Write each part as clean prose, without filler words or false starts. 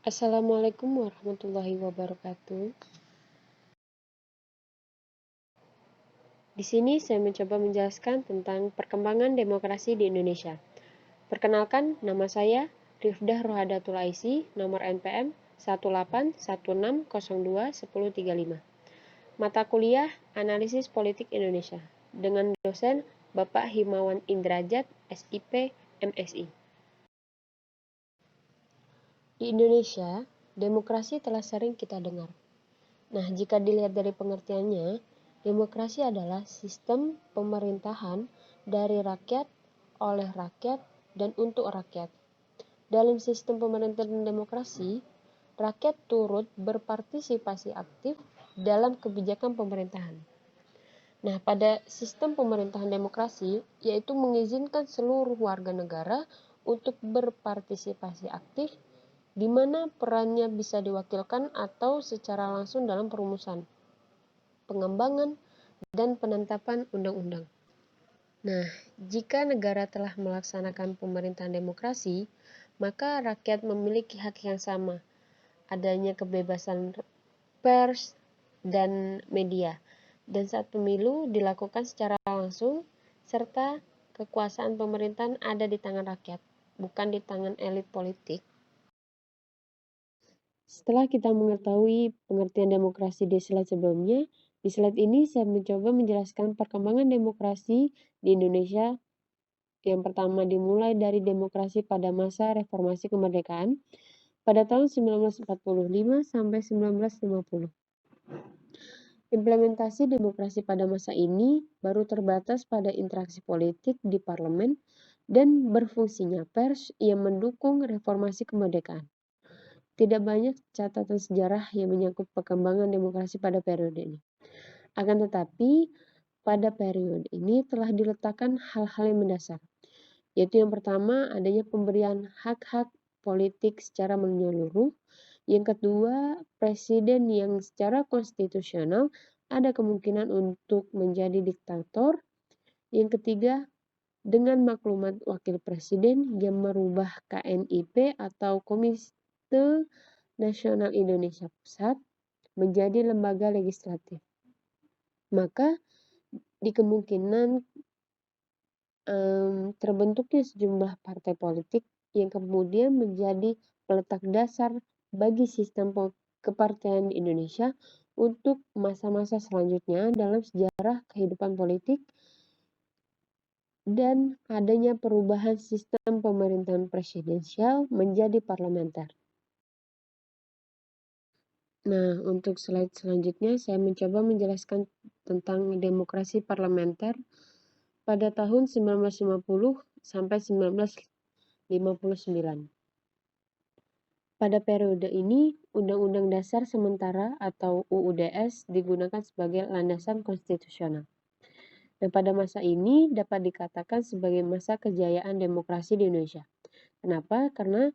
Assalamualaikum warahmatullahi wabarakatuh. Di sini saya mencoba menjelaskan tentang perkembangan demokrasi di Indonesia. Perkenalkan, nama saya Rifdah Rohadatul Aisy, nomor NPM 1816021035. Mata kuliah Analisis Politik Indonesia dengan dosen Bapak Himawan Indrajat, SIP, MSI. Di Indonesia, demokrasi telah sering kita dengar. Nah, jika dilihat dari pengertiannya, demokrasi adalah sistem pemerintahan dari rakyat, oleh rakyat, dan untuk rakyat. Dalam sistem pemerintahan demokrasi, rakyat turut berpartisipasi aktif dalam kebijakan pemerintahan. Nah, pada sistem pemerintahan demokrasi, yaitu mengizinkan seluruh warga negara untuk berpartisipasi aktif di mana perannya bisa diwakilkan atau secara langsung dalam perumusan, pengembangan, dan penetapan undang-undang. Nah, jika negara telah melaksanakan pemerintahan demokrasi, maka rakyat memiliki hak yang sama, adanya kebebasan pers dan media, dan saat pemilu dilakukan secara langsung, serta kekuasaan pemerintahan ada di tangan rakyat, bukan di tangan elit politik. Setelah kita mengetahui pengertian demokrasi di slide sebelumnya, di slide ini saya mencoba menjelaskan perkembangan demokrasi di Indonesia. Yang pertama dimulai dari demokrasi pada masa reformasi kemerdekaan pada tahun 1945 sampai 1950. Implementasi demokrasi pada masa ini baru terbatas pada interaksi politik di parlemen dan berfungsinya pers yang mendukung reformasi kemerdekaan. Tidak banyak catatan sejarah yang menyangkut perkembangan demokrasi pada periode ini. Akan tetapi, pada periode ini telah diletakkan hal-hal yang mendasar, yaitu yang pertama adanya pemberian hak-hak politik secara menyeluruh, yang kedua presiden yang secara konstitusional ada kemungkinan untuk menjadi diktator, yang ketiga dengan maklumat wakil presiden yang merubah KNIP atau Komite Nasional Indonesia Pusat menjadi lembaga legislatif. Maka di kemungkinan terbentuknya sejumlah partai politik yang kemudian menjadi peletak dasar bagi sistem kepartaian di Indonesia untuk masa-masa selanjutnya dalam sejarah kehidupan politik dan adanya perubahan sistem pemerintahan presidensial menjadi parlementer. Nah, untuk slide selanjutnya saya mencoba menjelaskan tentang demokrasi parlementer pada tahun 1950 sampai 1959. Pada periode ini, Undang-Undang Dasar Sementara atau UUDS digunakan sebagai landasan konstitusional. Dan pada masa ini dapat dikatakan sebagai masa kejayaan demokrasi di Indonesia. Kenapa? Karena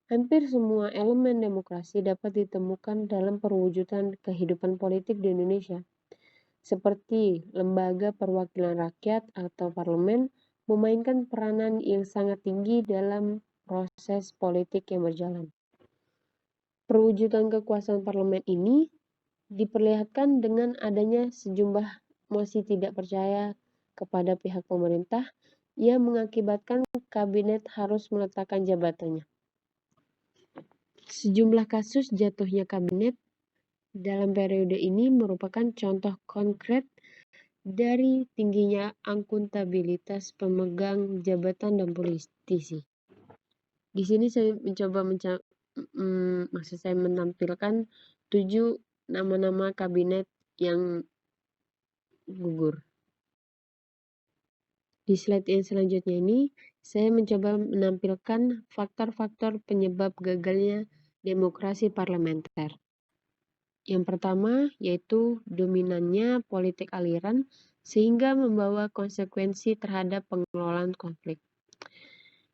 hampir semua elemen demokrasi dapat ditemukan dalam perwujudan kehidupan politik di Indonesia. Seperti lembaga perwakilan rakyat atau parlemen memainkan peranan yang sangat tinggi dalam proses politik yang berjalan. Perwujudan kekuasaan parlemen ini diperlihatkan dengan adanya sejumlah mosi tidak percaya kepada pihak pemerintah yang mengakibatkan kabinet harus meletakkan jabatannya. Sejumlah kasus jatuhnya kabinet dalam periode ini merupakan contoh konkret dari tingginya akuntabilitas pemegang jabatan dan politisi. Di sini saya mencoba menampilkan 7 nama-nama kabinet yang gugur. Di slide yang selanjutnya ini, saya mencoba menampilkan faktor-faktor penyebab gagalnya demokrasi parlementer. Yang pertama yaitu dominannya politik aliran sehingga membawa konsekuensi terhadap pengelolaan konflik.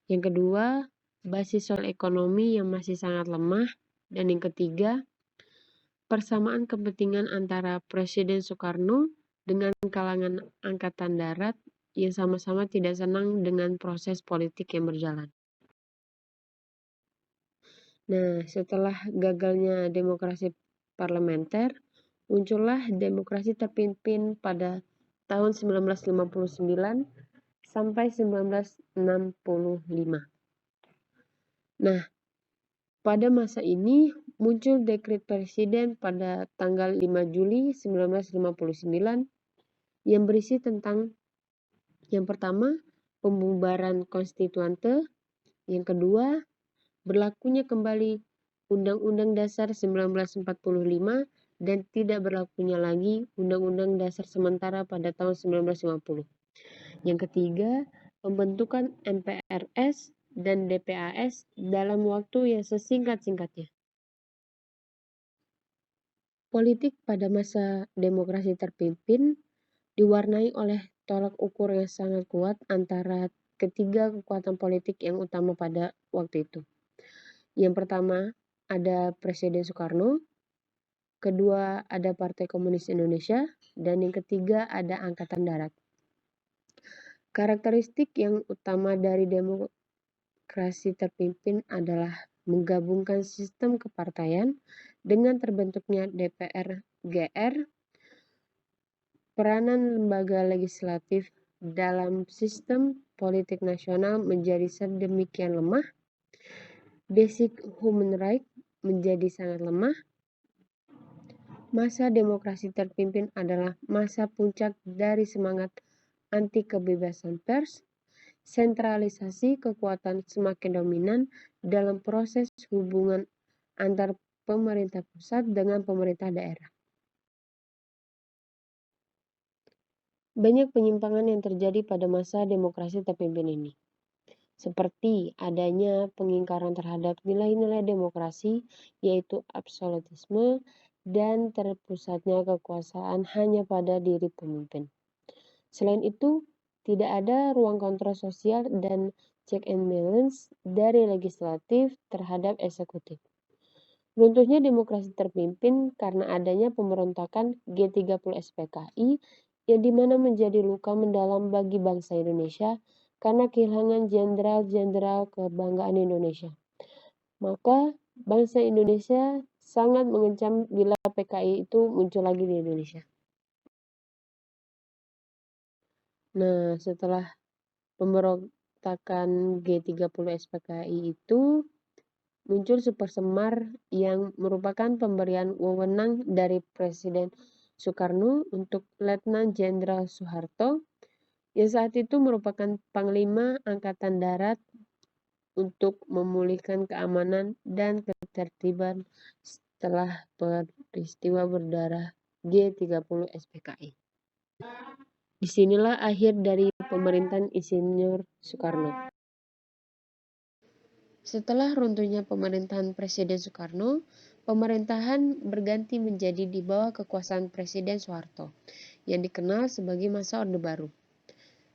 Yang kedua, basis soal ekonomi yang masih sangat lemah. Dan yang ketiga, persamaan kepentingan antara Presiden Soekarno dengan kalangan Angkatan Darat yang sama-sama tidak senang dengan proses politik yang berjalan. Nah, setelah gagalnya demokrasi parlementer, muncullah demokrasi terpimpin pada tahun 1959 sampai 1965. Nah, pada masa ini muncul dekret presiden pada tanggal 5 Juli 1959 yang berisi tentang yang pertama, pembubaran konstituante, yang kedua, berlakunya kembali Undang-Undang Dasar 1945 dan tidak berlakunya lagi Undang-Undang Dasar sementara pada tahun 1950. Yang ketiga, pembentukan MPRS dan DPAS dalam waktu yang sesingkat-singkatnya. Politik pada masa demokrasi terpimpin diwarnai oleh tolak ukur yang sangat kuat antara ketiga kekuatan politik yang utama pada waktu itu. Yang pertama ada Presiden Soekarno, kedua ada Partai Komunis Indonesia, dan yang ketiga ada Angkatan Darat. Karakteristik yang utama dari demokrasi terpimpin adalah menggabungkan sistem kepartaian dengan terbentuknya DPR GR, peranan lembaga legislatif dalam sistem politik nasional menjadi sedemikian lemah, basic human right menjadi sangat lemah. Masa demokrasi terpimpin adalah masa puncak dari semangat anti kebebasan pers, sentralisasi kekuatan semakin dominan dalam proses hubungan antar pemerintah pusat dengan pemerintah daerah. Banyak penyimpangan yang terjadi pada masa demokrasi terpimpin ini, seperti adanya pengingkaran terhadap nilai-nilai demokrasi, yaitu absolutisme, dan terpusatnya kekuasaan hanya pada diri pemimpin. Selain itu, tidak ada ruang kontrol sosial dan check and balance dari legislatif terhadap eksekutif. Runtuhnya demokrasi terpimpin karena adanya pemberontakan G30 SPKI yang dimana menjadi luka mendalam bagi bangsa Indonesia karena kehilangan jenderal-jenderal kebanggaan Indonesia. Maka bangsa Indonesia sangat mengancam bila PKI itu muncul lagi di Indonesia. Nah, setelah pemberontakan G30 SPKI itu muncul Super Semar yang merupakan pemberian wewenang dari Presiden Soekarno untuk Letnan Jenderal Soeharto yang saat itu merupakan Panglima Angkatan Darat untuk memulihkan keamanan dan ketertiban setelah peristiwa berdarah G30 SPKI. Disinilah akhir dari pemerintahan Insinyur Soekarno. Setelah runtuhnya pemerintahan Presiden Soekarno, pemerintahan berganti menjadi di bawah kekuasaan Presiden Soeharto, yang dikenal sebagai masa Orde Baru.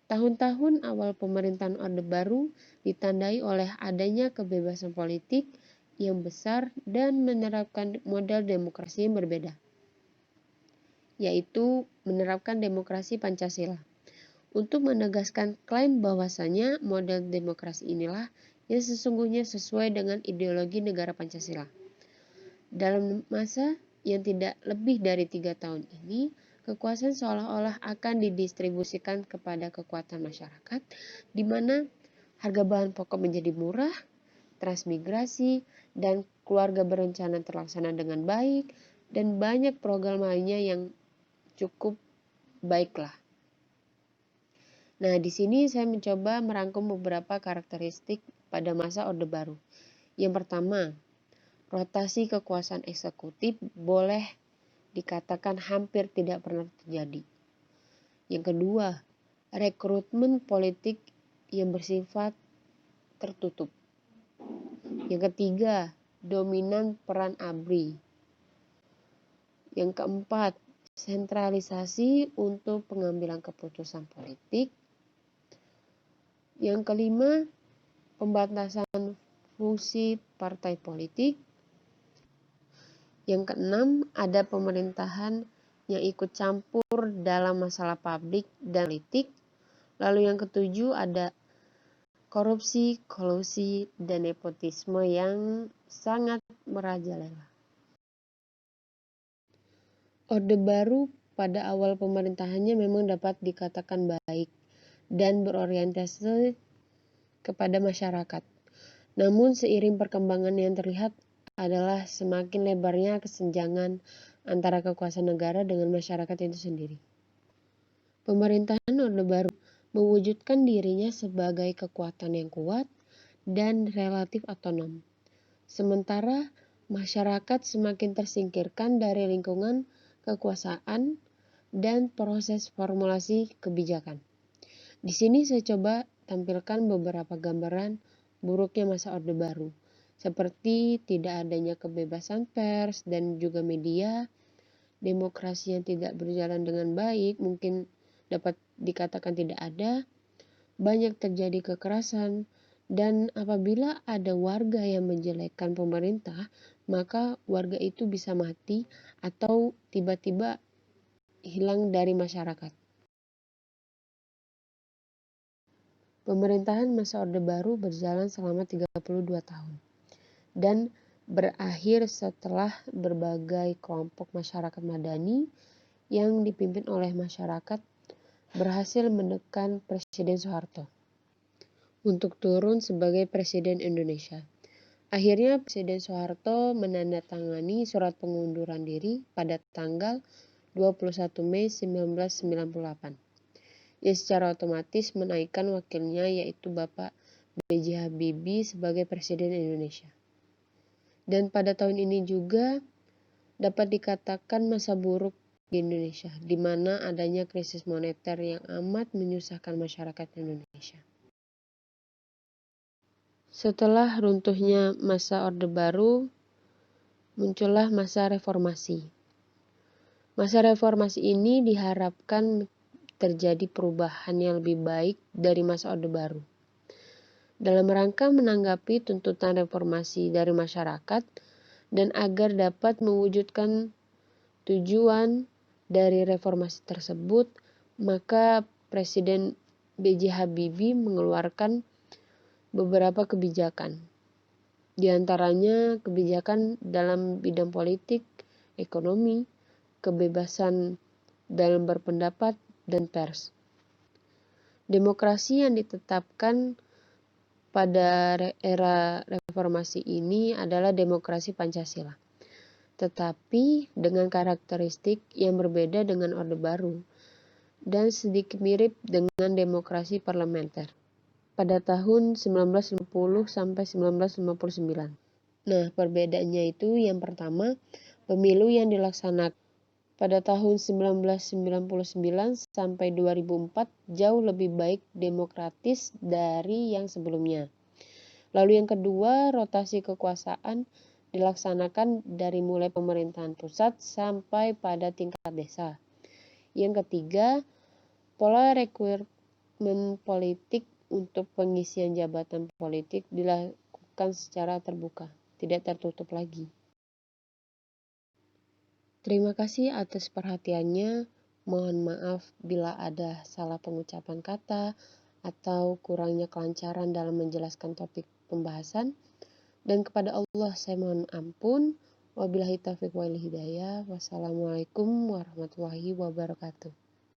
Tahun-tahun awal pemerintahan Orde Baru ditandai oleh adanya kebebasan politik yang besar dan menerapkan model demokrasi yang berbeda, yaitu menerapkan demokrasi Pancasila. Untuk menegaskan klaim bahwasanya model demokrasi inilah yang sesungguhnya sesuai dengan ideologi negara Pancasila. Dalam masa yang tidak lebih dari 3 tahun ini, kekuasaan seolah-olah akan didistribusikan kepada kekuatan masyarakat, di mana harga bahan pokok menjadi murah, transmigrasi, dan keluarga berencana terlaksana dengan baik, dan banyak program lainnya yang cukup baiklah. Nah, di sini saya mencoba merangkum beberapa karakteristik pada masa Orde Baru. Yang pertama, rotasi kekuasaan eksekutif boleh dikatakan hampir tidak pernah terjadi. Yang kedua, rekrutmen politik yang bersifat tertutup. Yang ketiga, dominan peran ABRI. Yang keempat, sentralisasi untuk pengambilan keputusan politik. Yang kelima, pembatasan fungsi partai politik. Yang keenam, ada pemerintahan yang ikut campur dalam masalah publik dan politik. Lalu yang ketujuh, ada korupsi, kolusi, dan nepotisme yang sangat merajalela. Orde Baru pada awal pemerintahannya memang dapat dikatakan baik dan berorientasi kepada masyarakat. Namun seiring perkembangan yang terlihat adalah semakin lebarnya kesenjangan antara kekuasaan negara dengan masyarakat itu sendiri. Pemerintahan Orde Baru mewujudkan dirinya sebagai kekuatan yang kuat dan relatif otonom. Sementara masyarakat semakin tersingkirkan dari lingkungan kekuasaan dan proses formulasi kebijakan. Di sini saya coba tampilkan beberapa gambaran buruknya masa Orde Baru, seperti tidak adanya kebebasan pers dan juga media, demokrasi yang tidak berjalan dengan baik mungkin dapat dikatakan tidak ada, banyak terjadi kekerasan, dan apabila ada warga yang menjelekkan pemerintah, maka warga itu bisa mati atau tiba-tiba hilang dari masyarakat. Pemerintahan masa Orde Baru berjalan selama 32 tahun dan berakhir setelah berbagai kelompok masyarakat madani yang dipimpin oleh masyarakat berhasil menekan Presiden Soeharto untuk turun sebagai Presiden Indonesia. Akhirnya Presiden Soeharto menandatangani surat pengunduran diri pada tanggal 21 Mei 1998. Yang secara otomatis menaikkan wakilnya yaitu Bapak B.J. Habibie sebagai Presiden Indonesia. Dan pada tahun ini juga dapat dikatakan masa buruk di Indonesia, di mana adanya krisis moneter yang amat menyusahkan masyarakat Indonesia. Setelah runtuhnya masa Orde Baru, muncullah masa reformasi. Masa reformasi ini diharapkan terjadi perubahan yang lebih baik dari masa Orde Baru. Dalam rangka menanggapi tuntutan reformasi dari masyarakat dan agar dapat mewujudkan tujuan dari reformasi tersebut, maka Presiden B.J. Habibie mengeluarkan beberapa kebijakan. Di antaranya kebijakan dalam bidang politik, ekonomi, kebebasan dalam berpendapat, dan pers. Demokrasi yang ditetapkan pada era reformasi ini adalah demokrasi Pancasila, tetapi dengan karakteristik yang berbeda dengan Orde Baru dan sedikit mirip dengan demokrasi parlementer pada tahun 1950 sampai 1959. Nah, perbedaannya itu yang pertama, pemilu yang dilaksanakan pada tahun 1999 sampai 2004 jauh lebih baik demokratis dari yang sebelumnya. Lalu yang kedua, rotasi kekuasaan dilaksanakan dari mulai pemerintahan pusat sampai pada tingkat desa. Yang ketiga, pola rekrutmen politik untuk pengisian jabatan politik dilakukan secara terbuka, tidak tertutup lagi. Terima kasih atas perhatiannya. Mohon maaf bila ada salah pengucapan kata atau kurangnya kelancaran dalam menjelaskan topik pembahasan. Dan kepada Allah saya mohon ampun. Wabillahi taufiq wal hidayah. Wassalamualaikum warahmatullahi wabarakatuh.